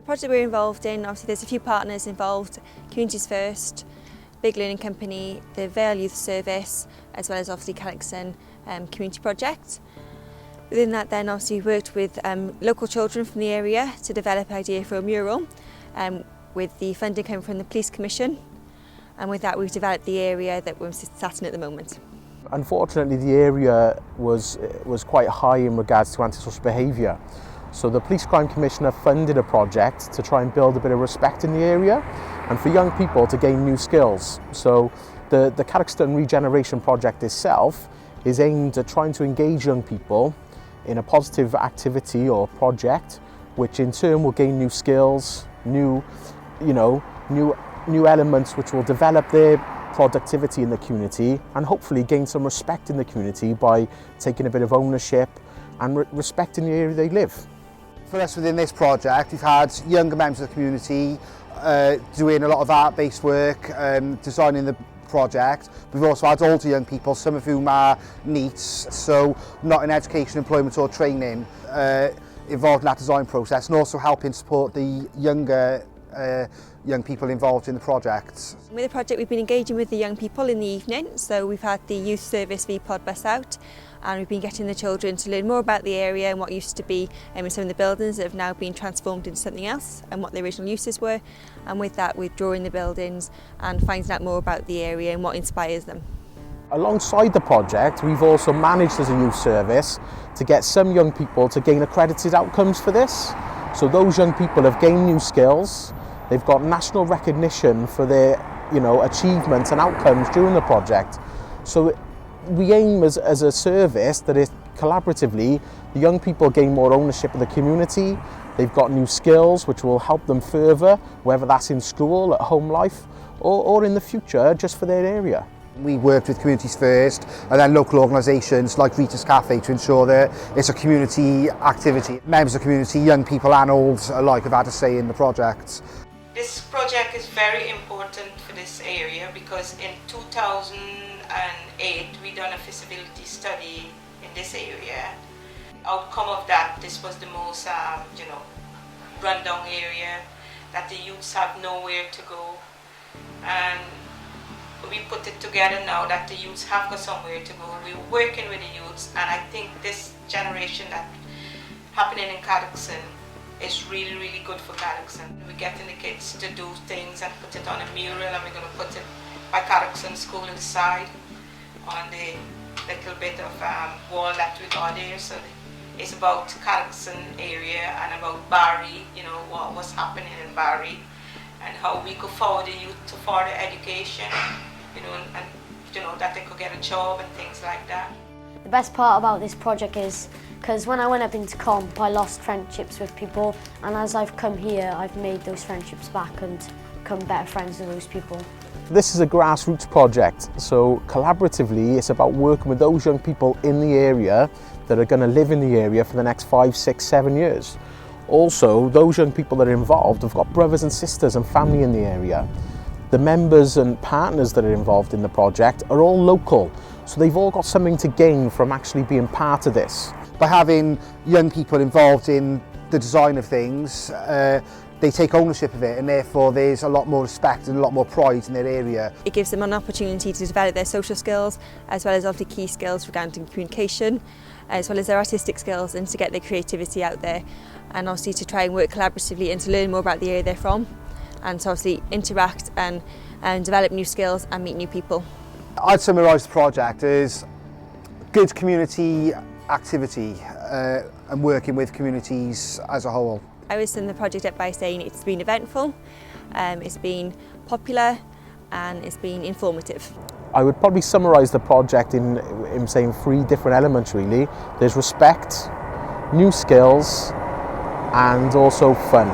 The project we're involved in, obviously there's a few partners involved, Communities First, Big Learning Company, the Vale Youth Service, as well as obviously Cadoxton Community Project. Within that then obviously we worked with local children from the area to develop an idea for a mural with the funding coming from the Police Commission, and with that we've developed the area that we're sat in at the moment. Unfortunately the area was quite high in regards to antisocial behaviour. So the Police Crime Commissioner funded a project to try and build a bit of respect in the area and for young people to gain new skills. So the Cadoxton Regeneration project itself is aimed at trying to engage young people in a positive activity or project, which in turn will gain new skills, new elements which will develop their productivity in the community and hopefully gain some respect in the community by taking a bit of ownership and respecting the area they live. For us within this project, we've had younger members of the community doing a lot of art-based work, designing the project. We've also had older young people, some of whom are NEETs, so not in education, employment or training, involved in that design process, and also helping support the younger young people involved in the project. With the project we've been engaging with the young people in the evening, so we've had the youth service VPod bus out and we've been getting the children to learn more about the area and what used to be in some of the buildings that have now been transformed into something else and what the original uses were, and with that we're drawing the buildings and finding out more about the area and what inspires them. Alongside the project, we've also managed as a youth service to get some young people to gain accredited outcomes for this. So those young people have gained new skills, they've got national recognition for their achievements and outcomes during the project. So we aim as a service that collaboratively the young people gain more ownership of the community, they've got new skills which will help them further, whether that's in school, at home life or in the future just for their area. We worked with Communities First and then local organisations like Rita's Cafe to ensure that it's a community activity. Members of the community, young people and old alike, have had a say in the project. This project is very important for this area because in 2008 we done a feasibility study in this area. Outcome of that, this was the most rundown area that the youths have nowhere to go, and we put it together now that the youths have got somewhere to go. We're working with the youths, and I think this generation that happening in Cadoxton is really, really good for Cadoxton. We're getting the kids to do things and put it on a mural, and we're going to put it by Cadoxton School inside on the little bit of wall that we got there. So it's about Cadoxton area and about Barry, what's happening in Barry and how we could forward the youth to further education, and that they could get a job and things like that. The best part about this project is because when I went up into comp I lost friendships with people, and as I've come here I've made those friendships back and become better friends with those people. This is a grassroots project, so collaboratively it's about working with those young people in the area that are going to live in the area for the next 5, 6, 7 years. Also, those young people that are involved have got brothers and sisters and family in the area. The members and partners that are involved in the project are all local, so they've all got something to gain from actually being part of this. By having young people involved in the design of things, they take ownership of it, and therefore there's a lot more respect and a lot more pride in their area. It gives them an opportunity to develop their social skills as well as obviously key skills regarding communication, as well as their artistic skills, and to get their creativity out there, and obviously to try and work collaboratively and to learn more about the area they're from, and to obviously interact and develop new skills and meet new people. I'd summarise the project as good community activity and working with communities as a whole. I would sum the project up by saying it's been eventful, it's been popular and it's been informative. I would probably summarise the project in saying 3 different elements really. There's respect, new skills and also fun.